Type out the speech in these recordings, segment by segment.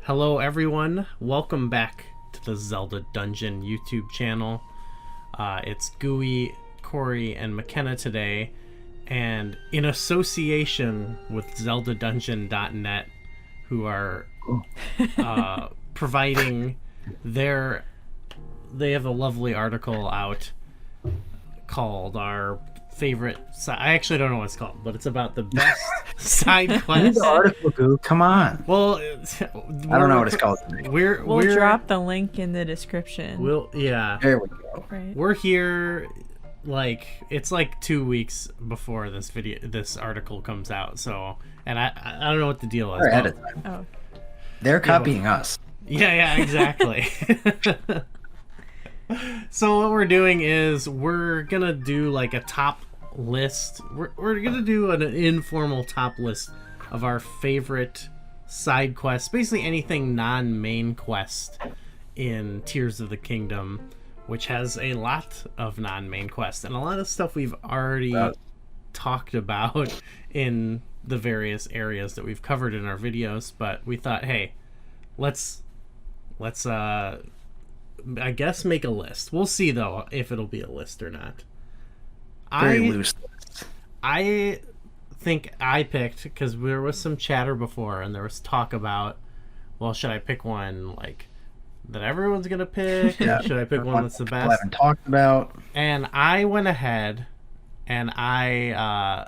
Hello everyone, welcome back to the Zelda Dungeon YouTube channel. It's Gooey, Corey, and McKenna today, and in association with ZeldaDungeon.net, who are providing they have a lovely article out called our favorite I actually don't know what it's called, but it's about the best side quests. The article, Goo. Come on. Well, I don't know what it's called. We'll drop the link in the description. There we go. Right. We're here, like, it's like 2 weeks before this article comes out. So, and I don't know what the deal is. We're ahead of time. Oh. They're copying us. Yeah, exactly. So what we're doing is we're gonna do like a top list. We're gonna do an informal top list of our favorite side quests, basically anything non-main quest in Tears of the Kingdom, which has a lot of non-main quests and a lot of stuff we've already talked about in the various areas that we've covered in our videos. But we thought, hey, let's I guess make a list. We'll see though if it'll be a list or not. Very loose list. I think I picked, because there was some chatter before and there was talk about, well, should I pick one like that everyone's gonna pick? Yeah. Should I pick one that's the best? I haven't talked about. And I went ahead and I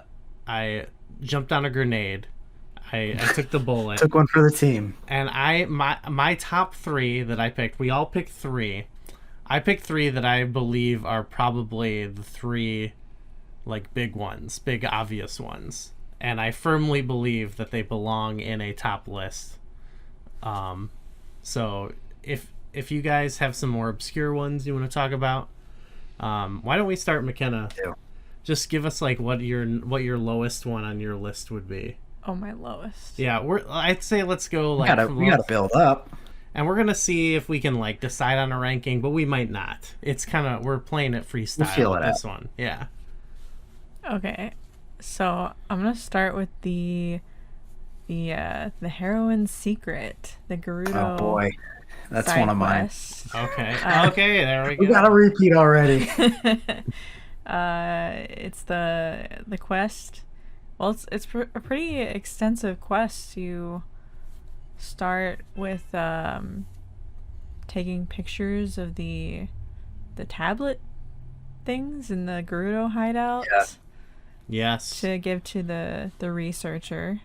jumped on a grenade. I took the bullet. Took one for the team. And my top three that I picked, we all picked three. I picked three that I believe are probably the three, like, big ones, big obvious ones. And I firmly believe that they belong in a top list. So if you guys have some more obscure ones you want to talk about, why don't we start, McKenna? Yeah. Just give us like what your lowest one on your list would be. Oh, my lowest. Yeah, I'd say let's go like We gotta build up. and we're gonna see if we can like decide on a ranking, but we might not. It's kind of, we're playing it freestyle We'll feel with it this out. one. Yeah. Okay, so I'm gonna start with the heroine's secret, the Gerudo. Oh boy, that's side one of mine. quest. Okay. Okay. There we go. We got a repeat already. It's the quest. Well, it's a pretty extensive quest. You start with taking pictures of the tablet things in the Gerudo hideout. Yeah. Yes. To give to the researcher.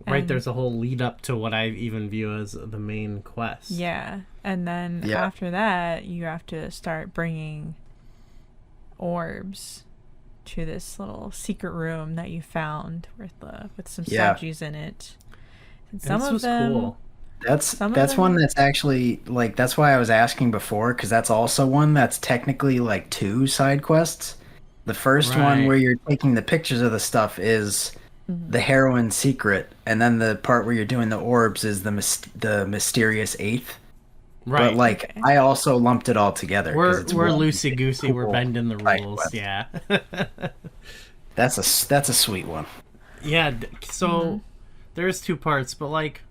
Right. And- There's a whole lead up to what I even view as the main quest. Yeah, and then Yeah. after that, you have to start bringing orbs to this little secret room that you found with some Yeah. statues in it. And And some this of was them, cool. That's Some of one them- that's actually like, that's why I was asking before, because that's also one that's technically like two side quests. The first Right. one where you're taking the pictures of the stuff is the heroine's secret, and then the part where you're doing the orbs is the mysterious eighth. Right. But like, Okay. I also lumped it all together. 'cause we're it's we're one loosey goosey. We're cool bending the side rules. quest. Yeah. That's a sweet one. Yeah. So there's two parts, but like,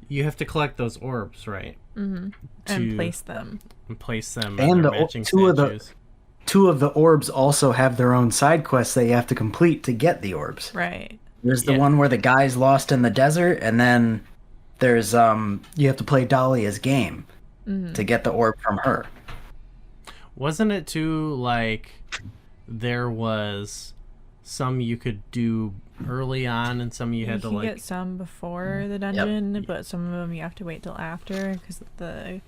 you have to collect those orbs, right? and to- place them. And place them And in their the matching two of the- statues. Two of the orbs also have their own side quests that you have to complete to get the orbs. Right. There's the Yeah. one where the guy's lost in the desert, and then there's you have to play Dahlia's game to get the orb from her. Wasn't it too like there was some you could do early on and some you had to can like get some before the dungeon, but some of them you have to wait till after because the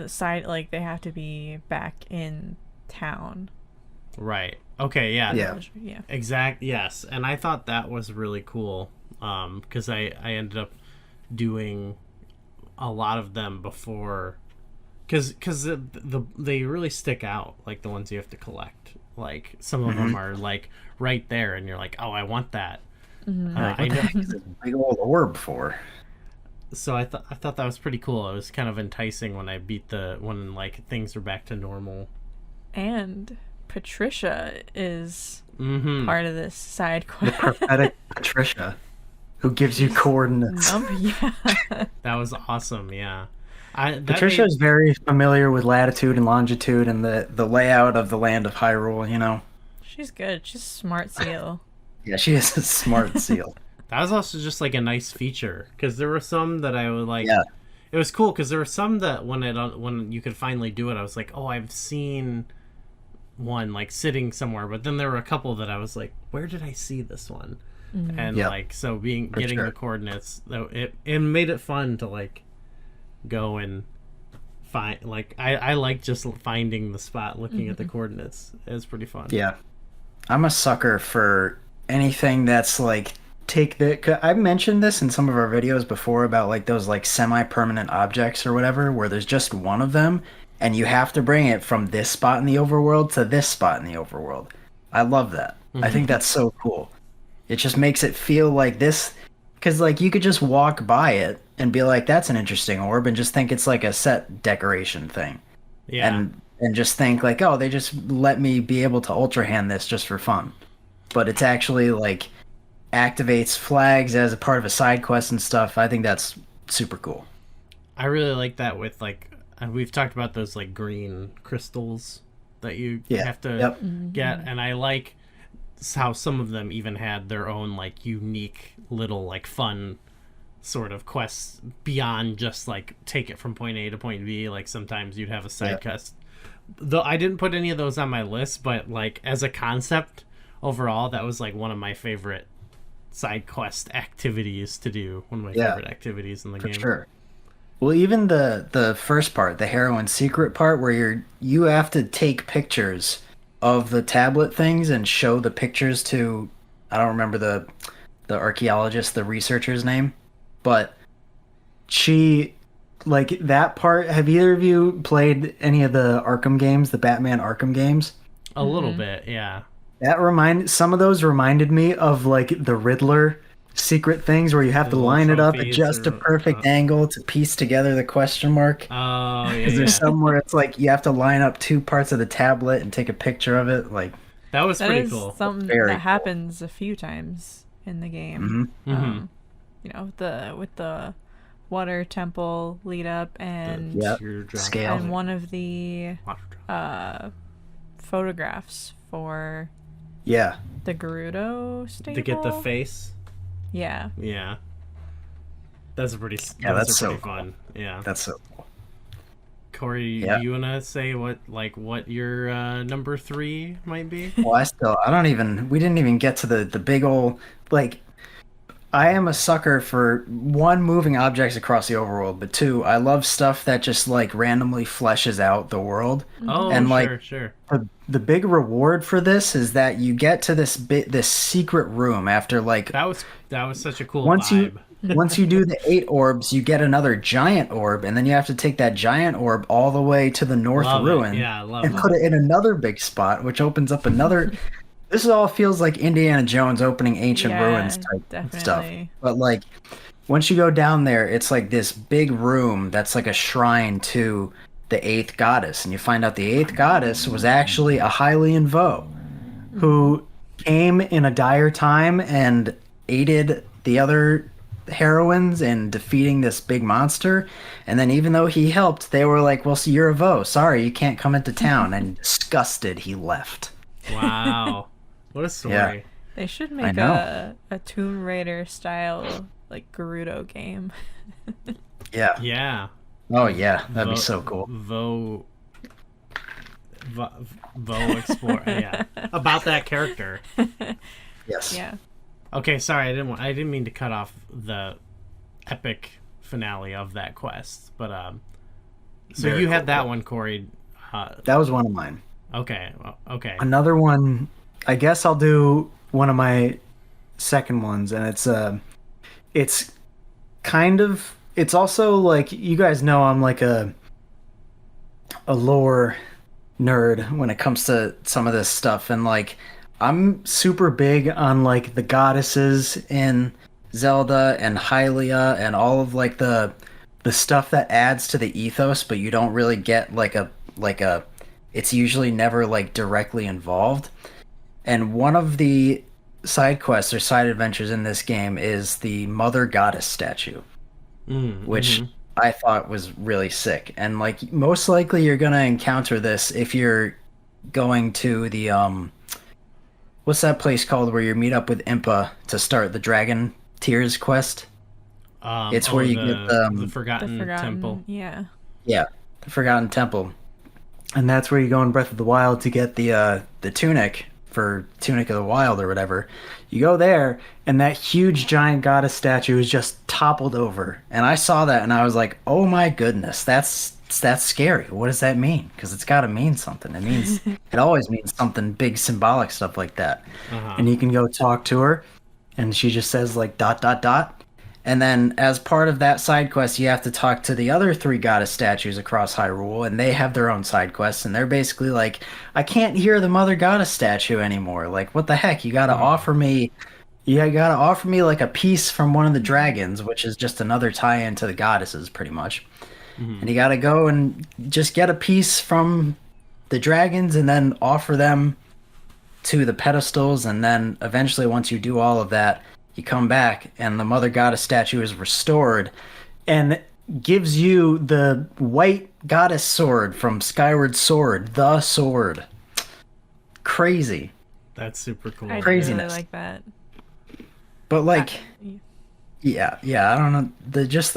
side, like, they have to be back in town. right. Okay, yeah. Yeah. Yeah. Yes. And I thought that was really cool because I ended up doing a lot of them before because they really stick out, like the ones you have to collect. Like some of them are like right there and you're like, oh, I want that. I What the know. heck is this big old orb for? So I thought that was pretty cool. It was kind of enticing when I beat when like things are back to normal. And Patricia is Mm-hmm. part of this side The quest. prophetic Patricia. who gives you coordinates. Yeah. That was awesome. Yeah. Patricia is very familiar with latitude and longitude and the layout of the land of Hyrule, you know? She's good. She's a smart seal. Yeah, she is a smart seal. That was also just like a nice feature because there were some that I would like. Yeah. It was cool because there were some that when you could finally do it, I was like, oh, I've seen one like sitting somewhere, but then there were a couple that I was like, where did I see this one? And Yep. like so getting sure. the coordinates, though it made it fun to like go and find like I like just finding the spot, looking at the coordinates. It was pretty fun. Yeah. I'm a sucker for anything that's like I've mentioned this in some of our videos before about like those like semi-permanent objects or whatever where there's just one of them and you have to bring it from this spot in the overworld to this spot in the overworld. I love that. I think that's so cool. It just makes it feel like this because like you could just walk by it and be like, that's an interesting orb, and just think it's like a set decoration thing. Yeah. And just think like, oh, they just let me be able to ultra hand this just for fun. But it's actually like activates flags as a part of a side quest and stuff. I think that's super cool. I really like that with like we've talked about those like green crystals that you have to get, and I like how some of them even had their own like unique little like fun sort of quests beyond just like take it from point A to point B. Like sometimes you'd have a side quest. Though I didn't put any of those on my list, but like as a concept overall, that was like one of my favorite side quest activities to do. One of my favorite activities in the game. Sure. Well, even the first part, the heroine secret part, where you have to take pictures of the tablet things and show the pictures to, I don't remember the archaeologist, the researcher's name, but she, like that part. Have either of you played any of the Arkham games, the Batman Arkham games? A little bit, yeah. Some of those reminded me of like the Riddler secret things where you have to line it up at just a perfect angle to piece together the question mark. Oh, yeah. Because there's some where it's like you have to line up two parts of the tablet and take a picture of it. Like that was pretty is cool. Something Very that cool. happens a few times in the game. You know, with the water temple lead up and scale and one of the photographs for the Gerudo stable to get the face. Yeah. Yeah. That's pretty. that's so pretty fun. Yeah. That's so cool. Corey, do you wanna say what your number 3 might be? Well, we didn't even get to the big old like. I am a sucker for one, moving objects across the overworld, but two, I love stuff that just like randomly fleshes out the world. Oh, and sure. The big reward for this is that you get to this secret room after like that was such a cool vibe. Once you do the 8 orbs, you get another giant orb, and then you have to take that giant orb all the way to the North Ruin and put it in another big spot, which opens up another. This all feels like Indiana Jones opening ancient ruins type stuff. But like, once you go down there, it's like this big room that's like a shrine to the 8th goddess, and you find out the 8th goddess was actually a Hylian Vo, who came in a dire time and aided the other heroines in defeating this big monster. And then even though he helped, they were like, well, so you're a Vo. Sorry, you can't come into town. And disgusted, he left. Wow. What a story. Yeah. They should make a Tomb Raider style like Gerudo game. Yeah. Yeah. Oh yeah, that'd be so cool. Vo Explore. Yeah. About that character. Yes. Yeah. Okay, sorry, I didn't mean to cut off the epic finale of that quest, but so Very you had cool. that one, Corey. That was one of mine. Okay. Another one, I guess I'll do one of my second ones, and it's kind of, it's also like, you guys know I'm like a lore nerd when it comes to some of this stuff, and like I'm super big on like the goddesses in Zelda and Hylia and all of like the stuff that adds to the ethos, but you don't really get like a it's usually never like directly involved. And one of the side quests or side adventures in this game is the Mother Goddess statue, which I thought was really sick. And like most likely you're gonna encounter this if you're going to the what's that place called where you meet up with Impa to start the Dragon Tears quest? It's where you get the Forgotten Temple. Yeah. Yeah, the Forgotten Temple. And that's where you go in Breath of the Wild to get the tunic for Tunic of the Wild or whatever. You go there, and that huge giant goddess statue is just toppled over. And I saw that, and I was like, "Oh my goodness, that's scary. What does that mean?" Because it's got to mean something. It means it always means something big, symbolic stuff like that. And you can go talk to her, and she just says like ... And then, as part of that side quest, you have to talk to the other 3 goddess statues across Hyrule, and they have their own side quests, and they're basically like, I can't hear the Mother Goddess statue anymore. Like, what the heck? You gotta offer me like a piece from one of the dragons, which is just another tie-in to the goddesses, pretty much. And you gotta go and just get a piece from the dragons, and then offer them to the pedestals, and then eventually, once you do all of that, you come back, and the Mother Goddess statue is restored, and gives you the white goddess sword from Skyward Sword, the sword. Crazy. That's super cool. I Craziness. really like that. But like, yeah, I don't know.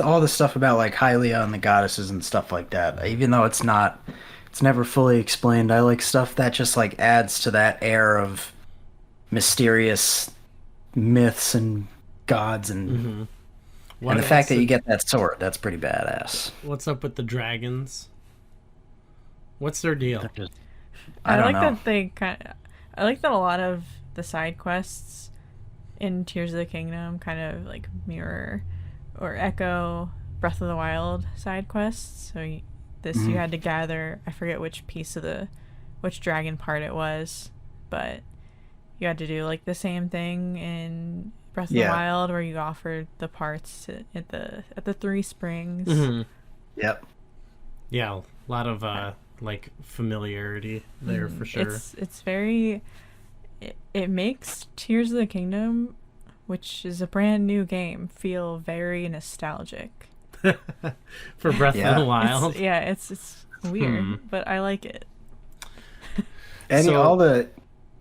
All the stuff about like Hylia and the goddesses and stuff like that. Even though it's never fully explained. I like stuff that just like adds to that air of mysterious myths and gods and and the fact that you get that sword, that's pretty badass. What's up with the dragons? What's their deal? I like that I like that a lot of the side quests in Tears of the Kingdom kind of like mirror or echo Breath of the Wild side quests. So you had to gather, I forget which dragon part it was, but you had to do like the same thing in Breath of the Wild, where you offered the parts at the 3 springs. Yep. Yeah, a lot of like familiarity there for sure. It's very. It makes Tears of the Kingdom, which is a brand new game, feel very nostalgic. For Breath of the Wild. It's weird, but I like it.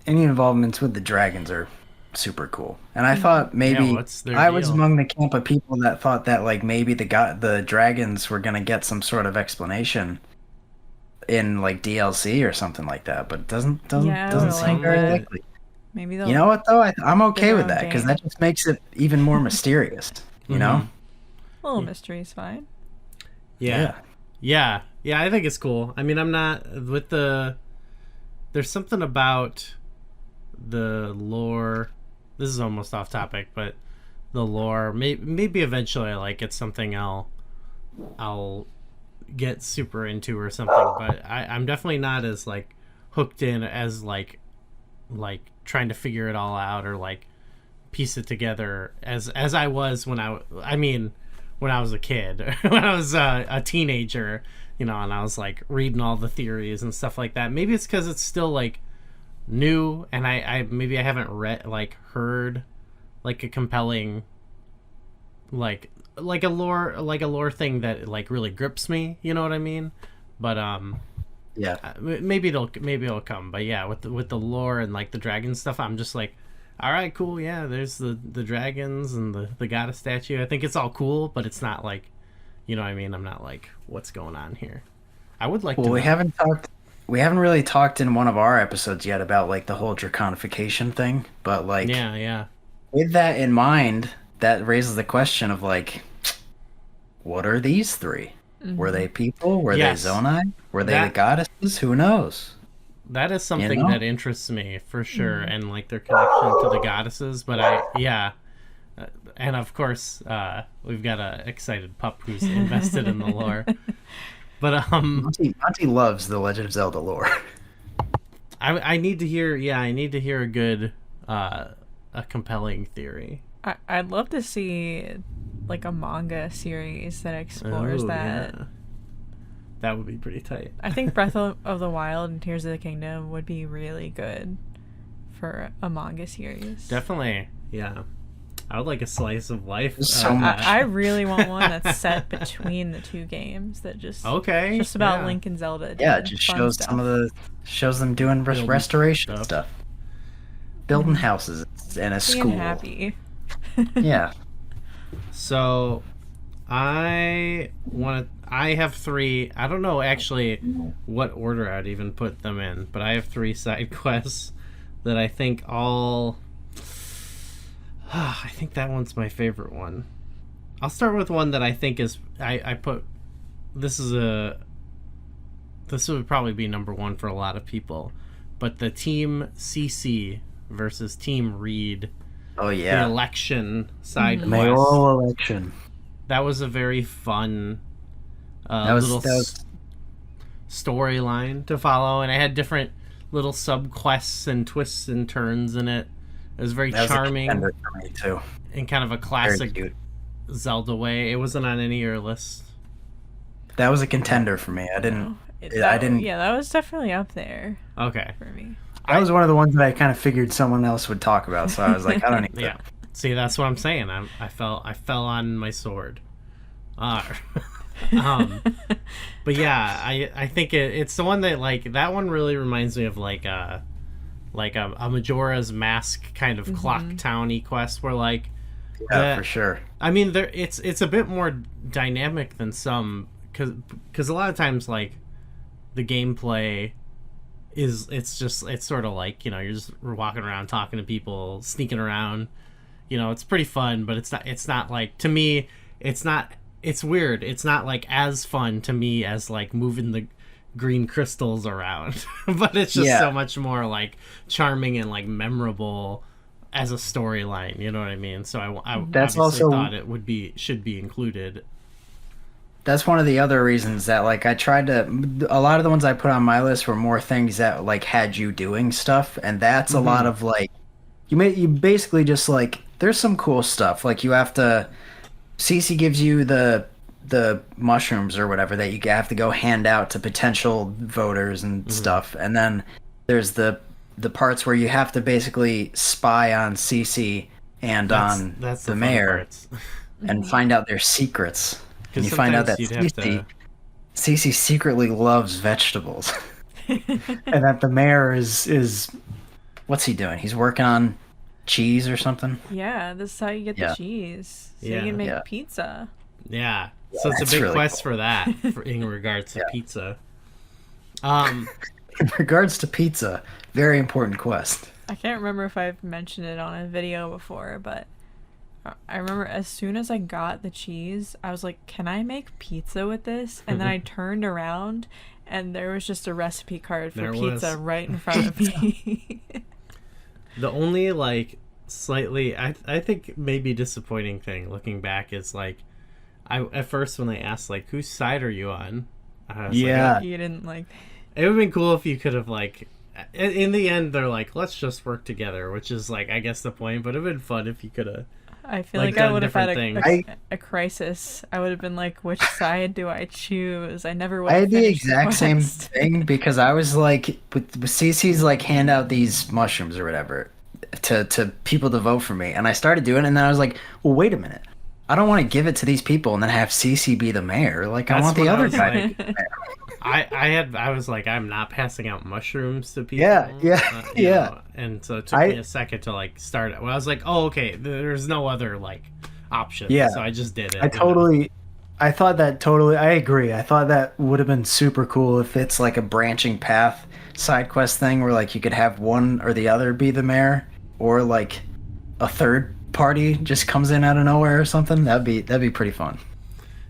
Any involvements with the dragons are super cool. And I thought maybe I was among the camp of people that thought that like maybe the dragons were going to get some sort of explanation in like DLC or something like that, but it doesn't seem very likely. Maybe you know what though? I'm okay with that because that just makes it even more mysterious, you know? A little mystery is fine. Yeah, I think it's cool. I mean, I'm not with there's something about the lore. This is almost off topic, but the lore. Maybe eventually, like it's something I'll get super into or something. But I'm definitely not as like hooked in as like trying to figure it all out or like piece it together as I was when I was a kid, when I was a teenager, you know, and I was like reading all the theories and stuff like that. Maybe it's because it's still like new, and I maybe I haven't heard like a compelling like a lore thing that like really grips me, you know what I mean? But maybe it'll come. But yeah, with the lore and like the dragon stuff, I'm just like, all right, cool, yeah, there's the dragons and the goddess statue. I think it's all cool, but it's not like, you know what I mean? I'm not like, what's going on here? I would like to know. We haven't really talked in one of our episodes yet about like the whole draconification thing, but like with that in mind, that raises the question of like, what are these 3? Were they people? Were they Zonai? Were they the goddesses? Who knows? That is something that interests me for sure, and like their connection to the goddesses. But and of course, we've got a excited pup who's invested in the lore. But Monty loves the Legend of Zelda lore. I need to hear a good a compelling theory. I'd love to see like a manga series that explores that. Yeah. That would be pretty tight. I think Breath of the Wild and Tears of the Kingdom would be really good for a manga series. Definitely, yeah. I would like a slice of life. So much. I really want one that's set between the two games that just about Link and Zelda. Yeah, it just shows shows them doing restoration stuff. Building houses in a school. Being happy. Yeah. So I have 3. I don't know actually what order I'd even put them in, but I have 3 side quests that I think all I think that one's my favorite one. I'll start with one that I think is I put this would probably be number 1 for a lot of people, but the Team CC versus Team Reed. Oh yeah. The election side quest. Mayoral election. That was a very fun little storyline to follow, and it had different little sub-quests and twists and turns in it. It was very charming. That was a contender for me too. In kind of a classic Zelda way. It wasn't on any of your lists. That was a contender for me. I didn't. Yeah, that was definitely up there. Okay. For me. That was one of the ones that I kind of figured someone else would talk about, so I was like, I don't need Yeah. See, that's what I'm saying. I fell on my sword. But yeah, I think it's the one that like that one really reminds me of like a Majora's Mask kind of Clock Town-y quest where like for sure. I mean, it's a bit more dynamic than some because a lot of times like the gameplay it's sort of like, you know, you're just walking around talking to people, sneaking around, you know, it's pretty fun, but it's not like, to me it's weird, it's not like as fun to me as like moving the green crystals around but it's just so much more like charming and like memorable as a storyline, you know what I mean? So I that's obviously also thought it should be included. That's one of the other reasons that like I tried to. A lot of the ones I put on my list were more things that like had you doing stuff, and that's a lot of like you basically just like there's some cool stuff like you have to. Cece gives you the mushrooms or whatever that you have to go hand out to potential voters and stuff, and then there's the parts where you have to basically spy on Cece and that's the mayor and find out their secrets. And you find out that Cece secretly loves vegetables. And that the mayor is what's he doing? He's working on cheese or something? Yeah, this is how you get the cheese. So you can make pizza. Yeah. So it's a big really quest for that in regards to pizza. In regards to pizza, very important quest. I can't remember if I've mentioned it on a video before, but I remember as soon as I got the cheese, I was like, can I make pizza with this? And then I turned around and there was just a recipe card for pizza right in front of me. The only like slightly I think maybe disappointing thing looking back is like at first when they asked like whose side are you on, I was like, you didn't like it would have been cool if you could have like in the end they're like let's just work together, which is like I guess the point, but it would have been fun if you could have I feel like I would have had a crisis. I would have been like, which side do I choose? I never would have. I had the exact same thing because I was like, with Cece's like hand out these mushrooms or whatever to people to vote for me, and I started doing it, and then I was like, well, wait a minute, I don't want to give it to these people and then have Cece be the mayor. Like I want the other guy to be the mayor. I was like, I'm not passing out mushrooms to people. Yeah. Know? And so it took me a second to like start it. Well, I was like, oh, okay, there's no other like option. Yeah. So I just did it. I thought that totally. I agree. I thought that would have been super cool if it's like a branching path side quest thing where like you could have one or the other be the mayor, or like a third party just comes in out of nowhere or something. That'd be pretty fun.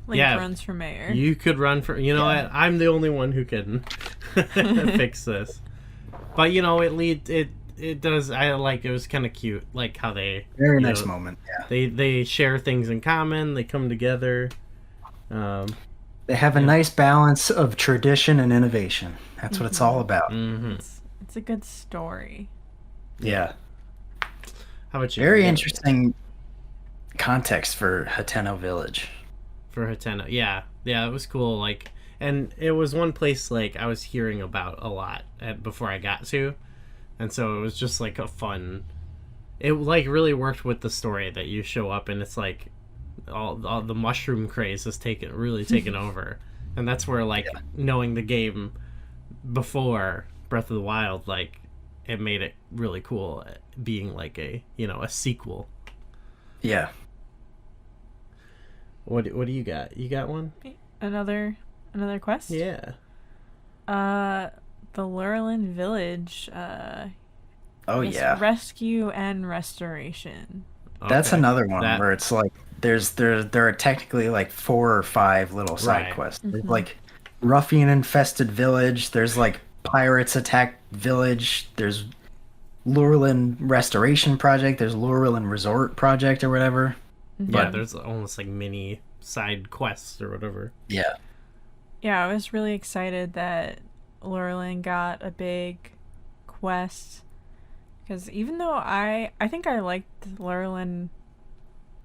Link runs for mayor. You could run for. You know what? I'm the only one who can fix this. But you know, it does. I like. It was kind of cute, like how they very nice moment. Yeah. They share things in common. They come together. They have a nice balance of tradition and innovation. That's what it's all about. Mm-hmm. It's a good story. Yeah. How about you? Very interesting context for Hateno Village. For Hateno, yeah, it was cool. Like, and it was one place like I was hearing about a lot before I got to, And so it was just like a fun. It like really worked with the story that you show up and it's like all the mushroom craze is really taken over, and that's where like knowing the game before Breath of the Wild, like it made it really cool being like a sequel. Yeah. What do you got? You got one? Another quest? Yeah. The Lurelin Village. Rescue and restoration. That's another one where it's like there are technically like 4 or 5 little side quests. There's like ruffian infested village. There's like pirates attack village. There's Lurelin restoration project. There's Lurelin resort project or whatever. Yeah, there's almost like mini side quests or whatever. Yeah. Yeah, I was really excited that Lurelin got a big quest, because even though I think I liked Lurelin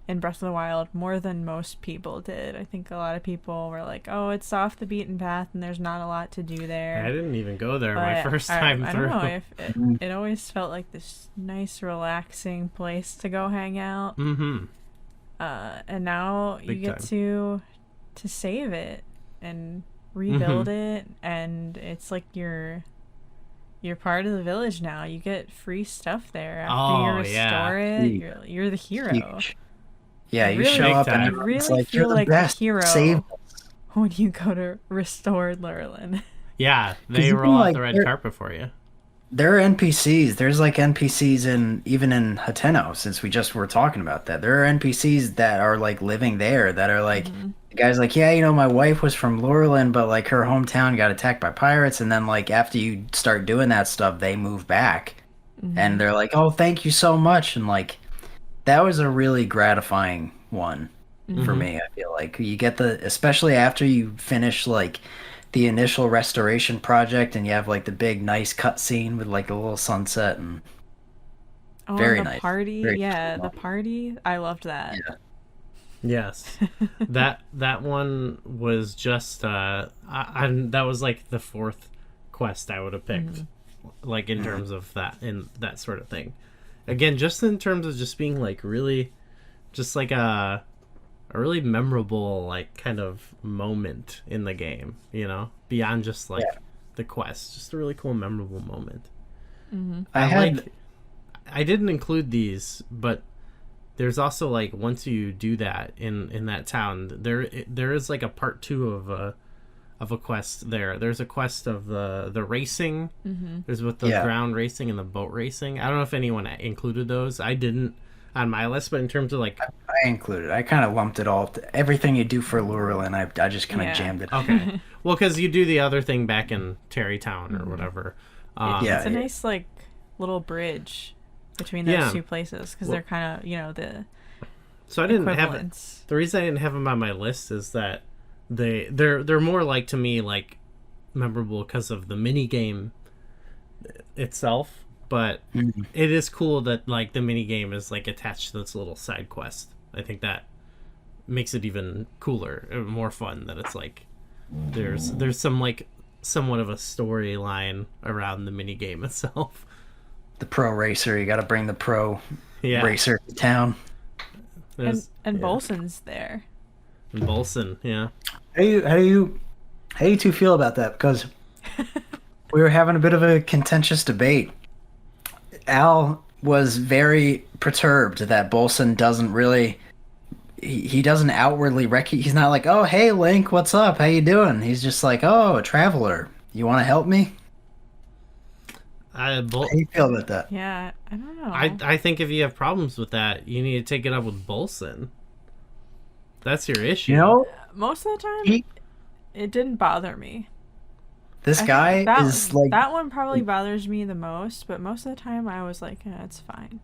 in Breath of the Wild more than most people did. I think a lot of people were like, oh, it's off the beaten path and there's not a lot to do there. I didn't even go there my first time through. I don't know, it always felt like this nice, relaxing place to go hang out. Mm-hmm. And now you get to save it and rebuild it, and it's like you're part of the village now. You get free stuff there after you restore it. You're the hero. Huge. Yeah, you show up and you really like, feel like the hero Save when you go to restore Lurelin. Yeah, they roll out the red carpet for you. There are NPCs. There's like NPCs even in Hateno, since we just were talking about that. There are NPCs that are like living there that are like, the guy's like, yeah, my wife was from Lurelin, but like her hometown got attacked by pirates, and then like after you start doing that stuff, they move back. And they're like, oh, thank you so much. And like, that was a really gratifying one for me. I feel like you get especially after you finish like the initial restoration project and you have like the big nice cutscene with like a little sunset and very nice. Party, the party. I loved that. Yeah. Yes, that one was just that was like the 4th quest I would have picked, like in terms of that sort of thing. Again, just in terms of just being like really, just like a really memorable like kind of moment in the game, beyond just like the quest, just a really cool memorable moment. I didn't include these, but there's also like once you do that in that town, there is like a part 2 of a quest there. There's a quest of the racing. There's with the ground racing and the boat racing. I don't know if anyone included those. I didn't on my list, but in terms of like, I included. I kind of lumped it all. Everything you do for Lurelin, I just kind of jammed it. Okay. Well, because you do the other thing back in Terrytown or whatever. It's a nice like little bridge between those two places, because they're kind of the. So I didn't have the reason I didn't have them on my list is that they're more like, to me, like memorable because of the mini game itself, but it is cool that like the mini game is like attached to this little side quest. I think that makes it even cooler and more fun, that it's like there's some like somewhat of a storyline around the mini game itself. The pro racer, you got to bring the pro racer to town. And Bolson's there. And Bolson, How do you two feel about that? Because we were having a bit of a contentious debate. Al was very perturbed that Bolson doesn't really. He doesn't outwardly he's not like, oh, hey, Link, what's up? How you doing? He's just like, oh, a traveler. You want to help me? How do you feel about that? Yeah, I don't know. I think if you have problems with that, you need to take it up with Bolson. That's your issue. Most of the time, it didn't bother me. This guy is like... That one probably bothers me the most, but most of the time I was like, it's fine.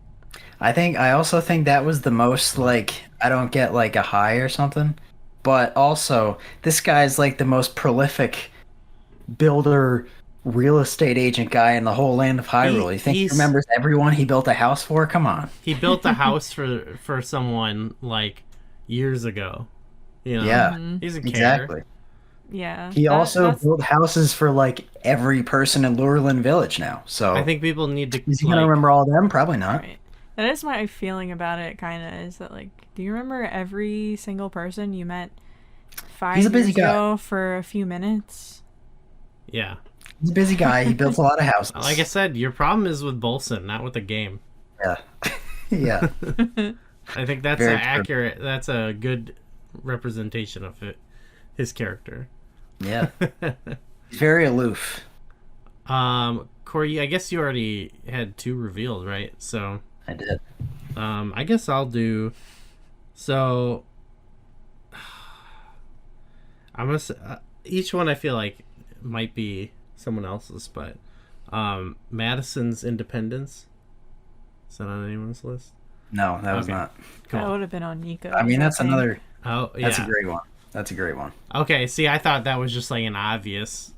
I also think that was the most, like, I don't get, like, a high or something. But also, this guy's, like, the most prolific builder, real estate agent guy in the whole land of Hyrule. You think he remembers everyone he built a house for? Come on. He built a house for someone, like, years ago. Yeah, he doesn't care. Exactly. Yeah. He also built houses for like every person in Lurelin Village now. So I think people need to. Is he gonna remember all of them? Probably not. Right. That is my feeling about it. Kind of is that like, do you remember every single person you met 5 years ago for a few minutes? Yeah. He's a busy guy. He builds a lot of houses. Like I said, your problem is with Bolson, not with the game. Yeah. Yeah. I think that's accurate. That's a good representation of it. His character. Yeah. He's very aloof. Corey, I guess you already had 2 revealed, right? So I did. I guess I'll do. So I'm gonna each one I feel like might be someone else's, but Madison's Independence. Is that on anyone's list? No, that was not. Cool. That would have been on Nico. I mean, that's another. Oh, yeah. That's a great one. That's a great one. Okay, see, I thought that was just like an obvious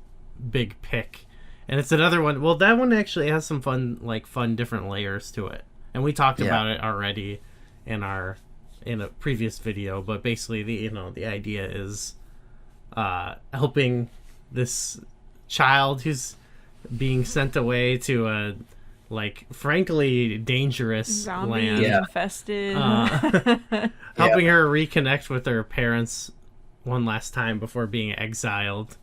big pick, and it's another one. Well, that one actually has some fun different layers to it, and we talked about it already in a previous video. But basically, the idea is helping this child who's being sent away to a frankly dangerous zombie land, infested, helping her reconnect with her parents one last time before being exiled.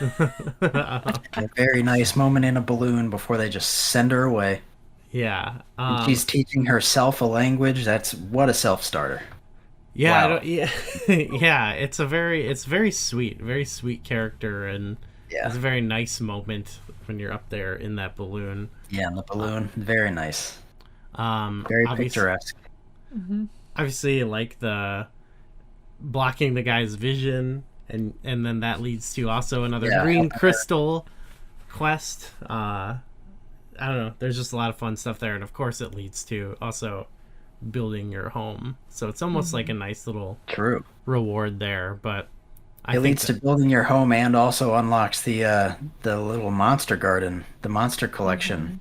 A very nice moment in a balloon before they just send her away. Yeah, she's teaching herself a language. That's what a self-starter. Yeah, wow. Yeah. It's very sweet character, and it's a very nice moment when you're up there in that balloon. Yeah, in the balloon, very nice. Very picturesque. Obviously, like the blocking the guy's vision, and then that leads to also another green crystal quest. I don't know. There's just a lot of fun stuff there, and of course, it leads to also building your home. So it's almost like a nice little reward there. But it leads to building your home and also unlocks the little monster garden, the monster collection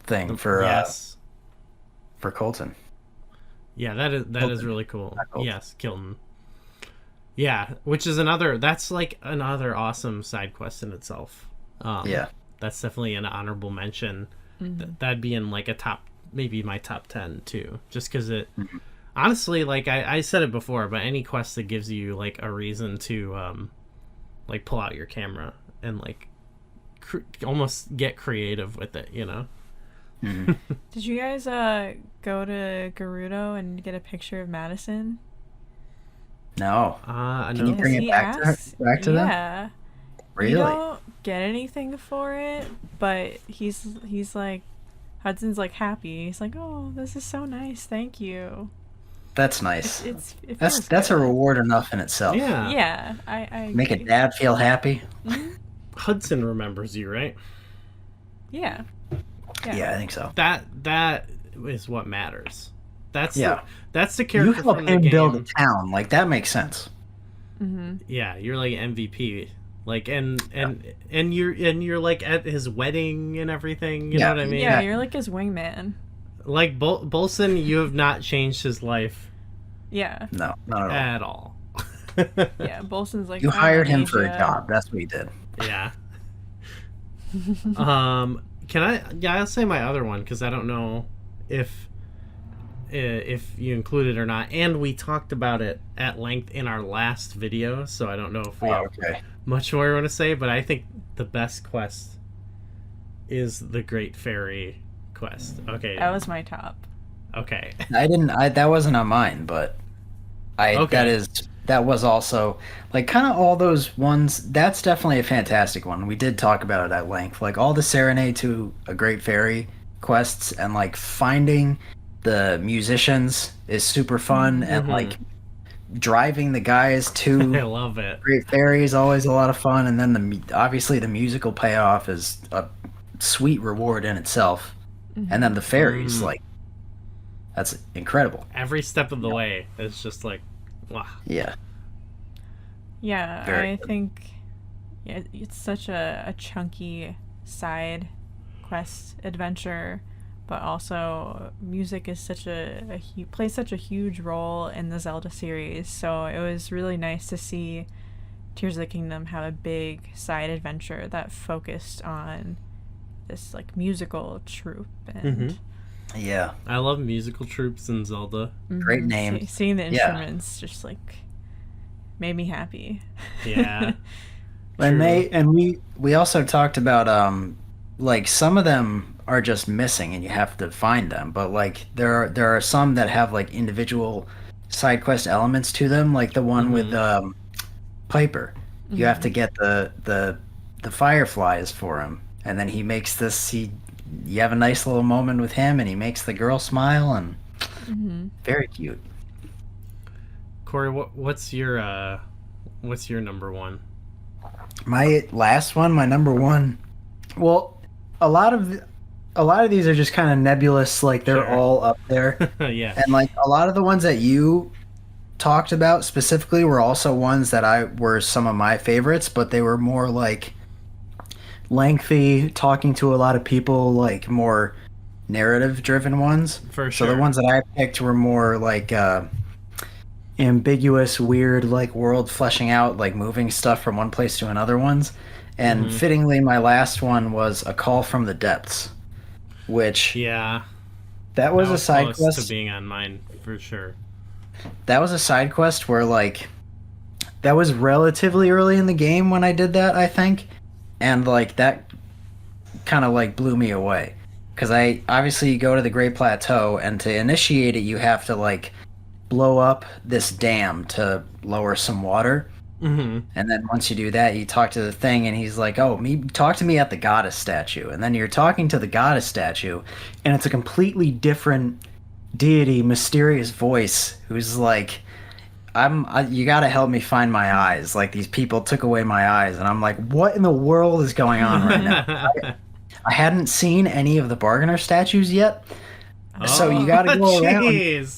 thing for Colton. Yeah, that is really cool. Yes, Kilton. Yeah, which is that's like another awesome side quest in itself. That's definitely an honorable mention. That'd be in like maybe my top 10 too, just because it honestly, like I said it before, but any quest that gives you like a reason to pull out your camera and almost get creative with it, Did you guys go to Gerudo and get a picture of Madison? No. No. Can you bring it back to them? Yeah. Really? You don't get anything for it, but he's like, Hudson's like happy. He's like, oh, this is so nice. Thank you. That's nice. That's a reward enough in itself. Yeah. Yeah. I make a dad feel happy. Hudson remembers you, right? Yeah. Yeah, I think so. That is what matters. That's the character you help from the him game. build a town. Like that makes sense. Yeah, you're like MVP. Like and you're like at his wedding and everything. You know what I mean? Yeah, you're like his wingman. Like Bolson, you have not changed his life. Yeah. No, not at all. Yeah, Bolson's like you hired him for a job. That's what he did. Yeah. Can I? Yeah, I'll say my other one because I don't know if you include it or not, and we talked about it at length in our last video, so I don't know if we have much more we want to say. But I think the best quest is the Great Fairy quest. Okay, that was my top. Okay, that wasn't on mine, but that was also like kind of all those ones. That's definitely a fantastic one. We did talk about it at length, like all the Serenade to a Great Fairy quests, and like finding the musicians is super fun, and like driving the guys to I love it. Great Fairy is always a lot of fun, and then obviously the musical payoff is a sweet reward in itself, and then the fairies, like that's incredible. Every step of the way is just like wow. Yeah. Yeah, I think it's such a chunky side quest adventure, but also music is plays such a huge role in the Zelda series. So it was really nice to see Tears of the Kingdom have a big side adventure that focused on this like musical troupe and yeah, I love musical troops in Zelda. Great name. Seeing the instruments just like made me happy. Yeah. And we also talked about like some of them are just missing and you have to find them, but like there are some that have like individual side quest elements to them, like the one with Piper. You have to get the fireflies for him, and then he makes this. You have a nice little moment with him, and he makes the girl smile, and very cute. Corey, what's your number one? My last one, my number one. Well, a lot of these are just kind of nebulous, like they're all up there. Yeah. And like a lot of the ones that you talked about specifically were also ones that were some of my favorites, but they were more like lengthy, talking to a lot of people, like more narrative driven ones. For sure. So the ones that I picked were more like ambiguous, weird, like world fleshing out, like moving stuff from one place to another ones. And fittingly, my last one was A Call from the Depths, which that was a side quest to being on mine for sure. That was a side quest where like that was relatively early in the game when I did that, I think, and like that kind of like blew me away because I obviously you go to the Great Plateau, and to initiate it you have to like blow up this dam to lower some water. And then once you do that, you talk to the thing, and he's like, talk to me at the goddess statue. And then you're talking to the goddess statue, and it's a completely different deity, mysterious voice, who's like, you gotta help me find my eyes. Like, these people took away my eyes. And I'm like, what in the world is going on right now? I hadn't seen any of the bargainer statues yet. So you gotta go around.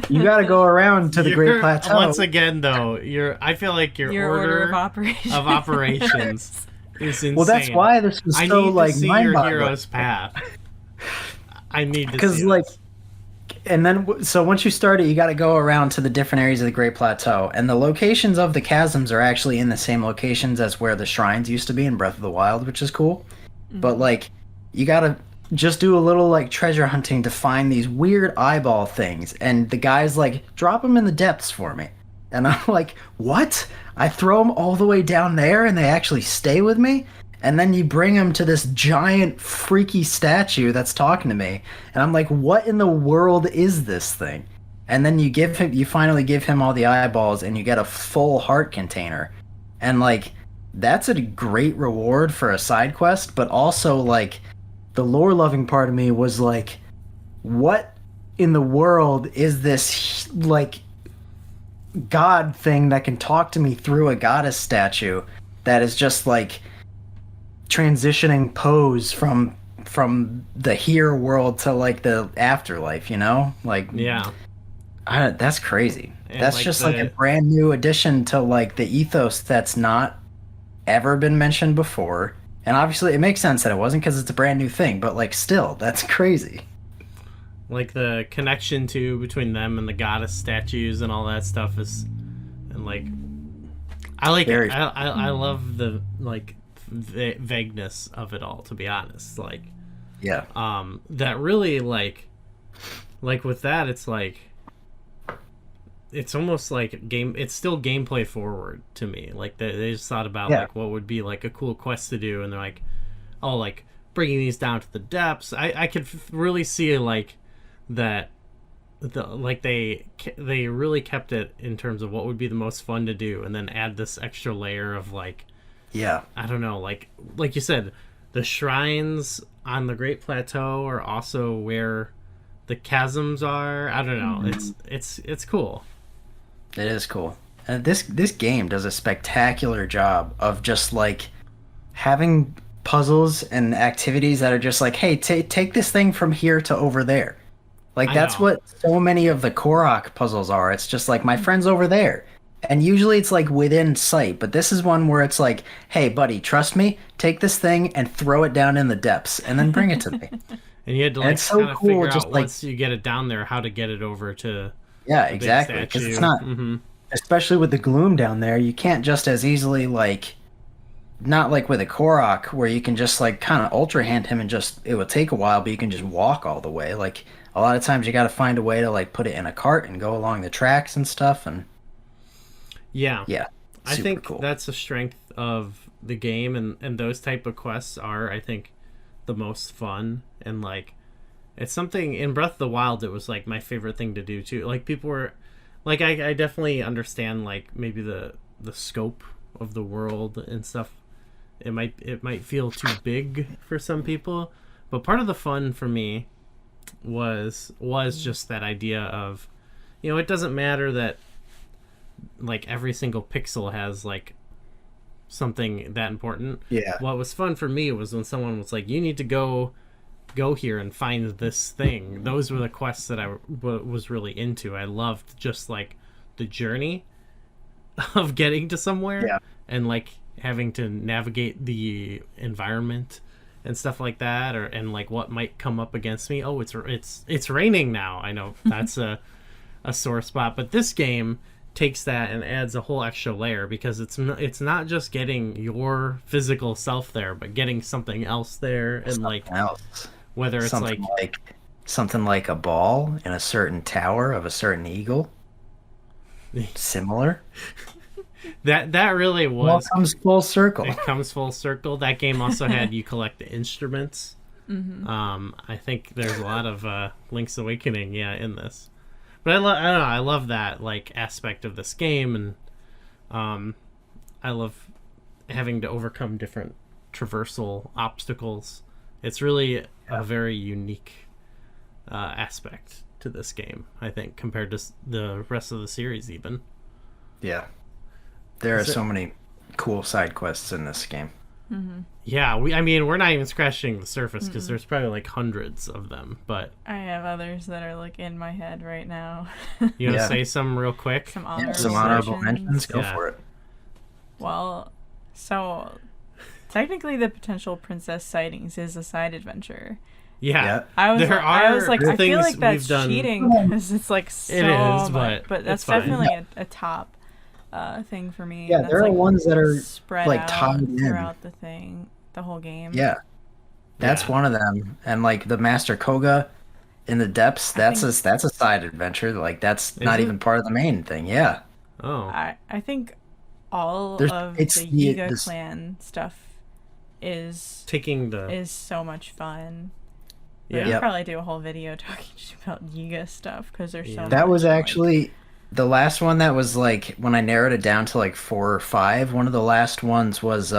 You got to go around to the Great Plateau. Once again, though, I feel like your order of operations is insane. Well, that's why this was so like mind-boggling. I need to see your hero's path. I need to see because like, and then so once you start it, you got to go around to the different areas of the Great Plateau, and the locations of the chasms are actually in the same locations as where the shrines used to be in Breath of the Wild, which is cool. But like, you got to just do a little like treasure hunting to find these weird eyeball things, and the guy's like, drop them in the depths for me, and I'm like, what? I throw them all the way down there and they actually stay with me? And then you bring them to this giant freaky statue that's talking to me, and I'm like, what in the world is this thing? And then you finally give him all the eyeballs, and you get a full heart container, and like that's a great reward for a side quest. But also like the lore-loving part of me was like, what in the world is this, like, god thing that can talk to me through a goddess statue that is just, like, transitioning pose from the here world to, like, the afterlife, you know? Like, yeah. That's crazy. And that's like just, like, a brand new addition to, like, the ethos that's not ever been mentioned before. And obviously it makes sense that it wasn't because it's a brand new thing, but like still, that's crazy. Like the connection between them and the goddess statues and all that stuff is, and like, I like it. I love the like vagueness of it all, to be honest. Like, yeah. That really like with that, it's like, it's almost like it's still gameplay forward to me. Like they just thought about like what would be like a cool quest to do, and they're like, oh, like bringing these down to the depths. I could really see like that, like they really kept it in terms of what would be the most fun to do, and then add this extra layer of like, I don't know, like you said, the shrines on the Great Plateau are also where the chasms are. I don't know. It's cool. It is cool. And this game does a spectacular job of just like having puzzles and activities that are just like, hey, take this thing from here to over there. Like that's what so many of the Korok puzzles are. It's just like, my friend's over there. And usually it's like within sight, but this is one where it's like, hey buddy, trust me, take this thing and throw it down in the depths and then bring it to me. And you had to like kind of figure out once you get it down there how to get it over to exactly, because it's especially with the gloom down there, you can't just as easily like, not like with a Korok where you can just like kind of ultra hand him and just it will take a while, but you can just walk all the way. Like a lot of times you got to find a way to like put it in a cart and go along the tracks and stuff. And yeah, I think cool. That's the strength of the game, and those type of quests are, I think, the most fun. And like, it's something in Breath of the Wild, it was like my favorite thing to do too. Like people were like, I definitely understand like maybe the scope of the world and stuff. It might feel too big for some people, but part of the fun for me was just that idea of, you know, it doesn't matter that like every single pixel has like something that important. Yeah. What was fun for me was when someone was like, you need to go here and find this thing. Those were the quests that I was really into. I loved just like the journey of getting to somewhere, and like having to navigate the environment and stuff like that, and like what might come up against me. Oh, it's raining now. I know that's a sore spot, but this game takes that and adds a whole extra layer, because it's not just getting your physical self there, but getting something else there, and like whether it's like something like a ball in a certain tower of a certain eagle. Similar. That really was. Well, it comes full circle. It comes full circle. That game also had you collect the instruments. Mm-hmm. I think there's a lot of Link's Awakening, in this. But I don't know. I love that like aspect of this game, and I love having to overcome different traversal obstacles. It's really a very unique aspect to this game, I think, compared to the rest of the series even. Yeah. There are so many cool side quests in this game. Mm-hmm. Yeah, we're not even scratching the surface, because there's probably like hundreds of them, but... I have others that are like in my head right now. You want to say some real quick? Some honorable mentions? Go for it. Well, so technically the potential princess sightings is a side adventure. Yeah. I was like, I feel like that's cheating, because it's like so it is, much, but that's definitely a top thing for me. Yeah, there are ones that are spread like out tied throughout the whole game. Yeah, that's one of them. And like the Master Koga in the depths, that's a side adventure. Like that's not even part of the main thing. Yeah. Oh. I think all of the Yiga clan stuff is so much fun. Yeah. We'll probably do a whole video talking about Yiga stuff, because there's so much. That was actually the last one that was like, when I narrowed it down to like 4 or 5, one of the last ones was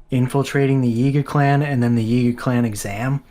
infiltrating the Yiga clan, and then the Yiga clan exam,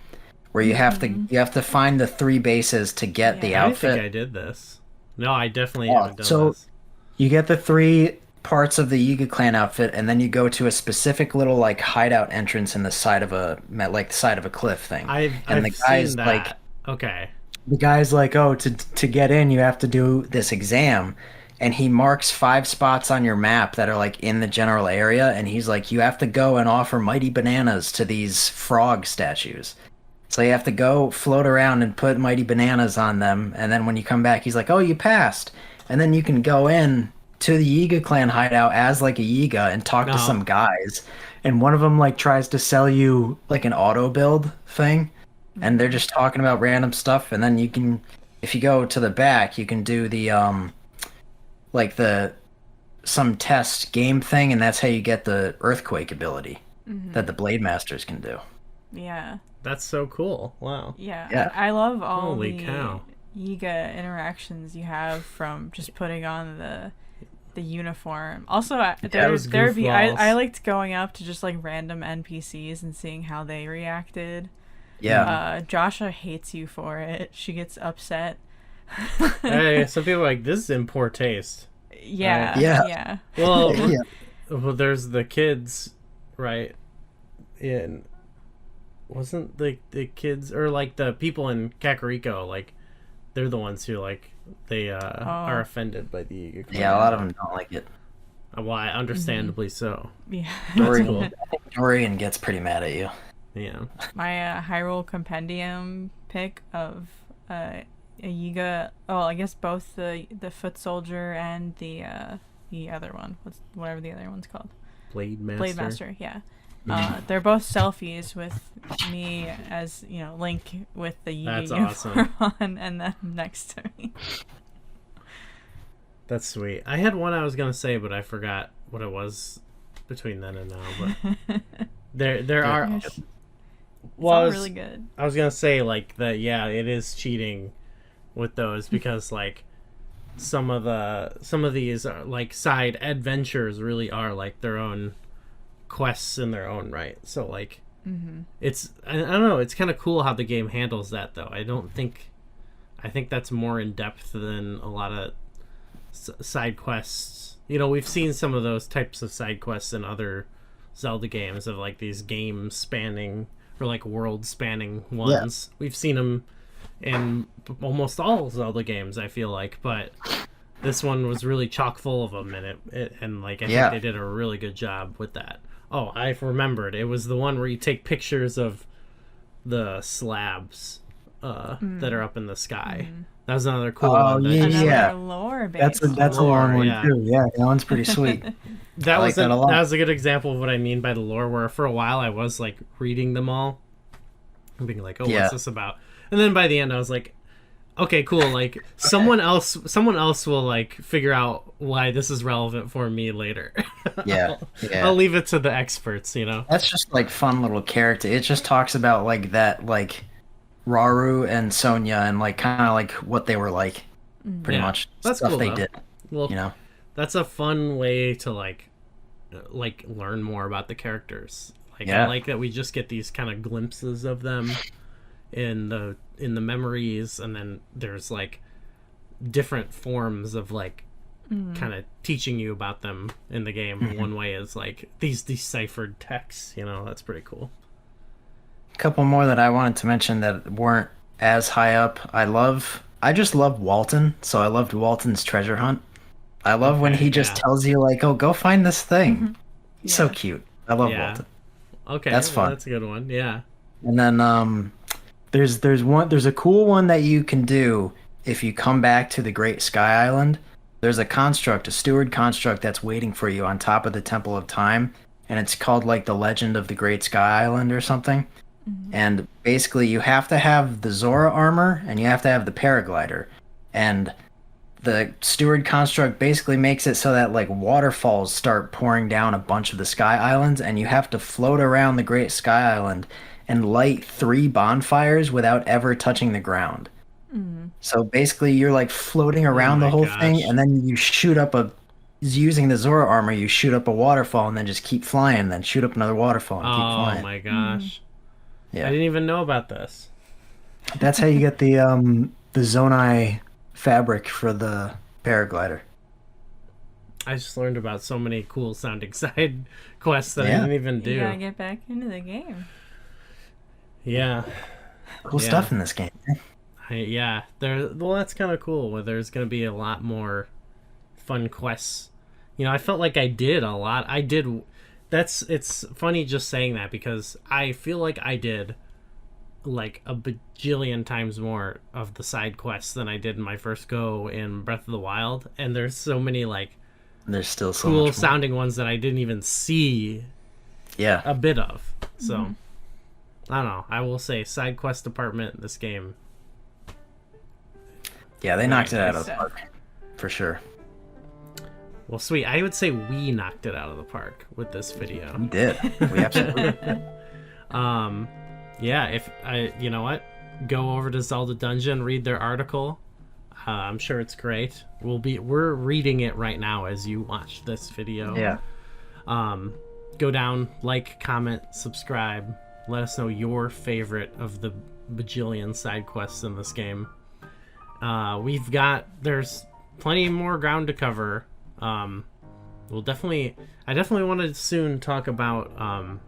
where you have to find the 3 bases to get the outfit. I think I did this. No, I definitely haven't done so this. You get the 3 parts of the Yiga clan outfit, and then you go to a specific little like hideout entrance in the side of a cliff thing. I've guy's seen that. like, okay. The guy's like, oh, to get in, you have to do this exam. And he marks 5 spots on your map that are like in the general area. And he's like, you have to go and offer mighty bananas to these frog statues. So you have to go float around and put mighty bananas on them. And then when you come back, he's like, oh, you passed. And then you can go in to the Yiga clan hideout as like a Yiga and talk to some guys. And one of them like tries to sell you like an auto build thing. And they're just talking about random stuff, and then you can, if you go to the back, you can do the some test game thing, and that's how you get the earthquake ability that the Blade Masters can do. Yeah. That's so cool. Wow. Yeah. I love all Holy the cow. Yiga interactions you have from just putting on the uniform. Also, I liked going up to just like random NPCs and seeing how they reacted. Yeah. Joshua hates you for it. She gets upset. Hey, some people are like, this is in poor taste. Yeah. Well, well, there's the kids, right? Wasn't the kids, or like the people in Kakariko, like they're the ones who like they are offended by the Yiga clan. Yeah, a lot of them don't like it. Why? Understandably so. Yeah. Cool. Dorian gets pretty mad at you. Yeah. My Hyrule Compendium pick of Yiga. Oh, I guess both the foot soldier and the other one. Whatever the other one's called. Blade Master. Blade Master. Yeah. They're both selfies with me as Link with the Yiga uniform on, and then next to me. That's sweet. I had one I was gonna say, but I forgot what it was between then and now. But there are. Yes. Well, really good. I was gonna say like that. Yeah, it is cheating with those because like some of these are, like side adventures really are like their own quests in their own right. So like it's I don't know. It's kind of cool how the game handles that though. I think that's more in depth than a lot of side quests. We've seen some of those types of side quests in other Zelda games of like these game spanning or like world spanning ones. Yeah. We've seen them in almost all Zelda games, I feel like, but this one was really chock full of them, and I think they did a really good job with that. Oh, I remembered. It was the one where you take pictures of the slabs that are up in the sky. That was another cool one. Another lore base. That's a long one too. Yeah, that one's pretty sweet. That was a good example of what I mean by the lore, where for a while I was like reading them all and being like, what's this about? And then by the end I was like, okay, cool, like someone else will like figure out why this is relevant for me later. I'll leave it to the experts, That's just like fun little character. It just talks about like that, like Rauru and Sonya and like kind of like what they were like, pretty much. That's stuff cool, they though. did. Well, that's a fun way to like learn more about the characters. I like that we just get these kind of glimpses of them in the memories, and then there's like different forms of like kind of teaching you about them in the game. One way is like these deciphered texts, that's pretty cool. A couple more that I wanted to mention that weren't as high up. I just love Walton, so I loved Walton's treasure hunt. I love when he just tells you like, oh, go find this thing. He's so cute. I love Walton. Okay, that's fun. That's a good one. Yeah. And then there's a cool one that you can do if you come back to the Great Sky Island. There's a steward construct that's waiting for you on top of the Temple of Time, and it's called like the Legend of the Great Sky Island or something. And basically you have to have the Zora armor and you have to have the paraglider, and the steward construct basically makes it so that like waterfalls start pouring down a bunch of the sky islands, and you have to float around the Great Sky Island and light 3 bonfires without ever touching the ground. So basically you're like floating around the whole thing, and then you shoot up using the Zora armor, you shoot up a waterfall and then just keep flying, then shoot up another waterfall and keep flying. Oh my gosh. Yeah. I didn't even know about this. That's how you get the Zonai fabric for the paraglider. I just learned about so many cool sounding side quests that I didn't even do. You gotta get back into the game. Yeah. Cool stuff in this game. That's kind of cool, where there's going to be a lot more fun quests. I felt like I did a lot. It's funny just saying that, because I feel like I did like a bajillion times more of the side quests than I did in my first go in Breath of the Wild, and there's so many like there's still so cool sounding ones that I didn't even see a bit of. So I don't know, I will say side quest department in this game, they knocked it out of the park for sure. Well, sweet. I would say we knocked it out of the park with this video. We did. We absolutely did. If you know what, go over to Zelda Dungeon, read their article. I'm sure it's great. We're reading it right now as you watch this video. Yeah. Go down, like, comment, subscribe. Let us know your favorite of the bajillion side quests in this game. There's plenty more ground to cover. I definitely want to soon talk about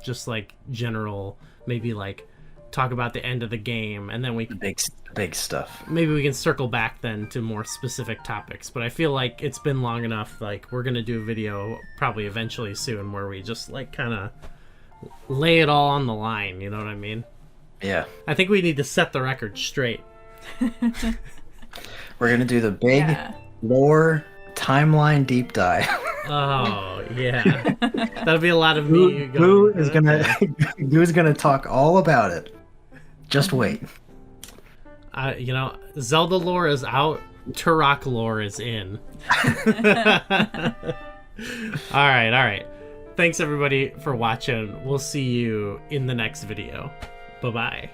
just like general, maybe like talk about the end of the game, and then big stuff. Maybe we can circle back then to more specific topics. But I feel like it's been long enough. Like, we're gonna do a video probably eventually soon where we just like kind of lay it all on the line. You know what I mean? Yeah. I think we need to set the record straight. We're gonna do the big lore timeline deep dive. Oh yeah, that'll be a lot of me. Goo's gonna talk all about it. Just wait. Zelda lore is out. Turok lore is in. All right. Thanks everybody for watching. We'll see you in the next video. Bye-bye.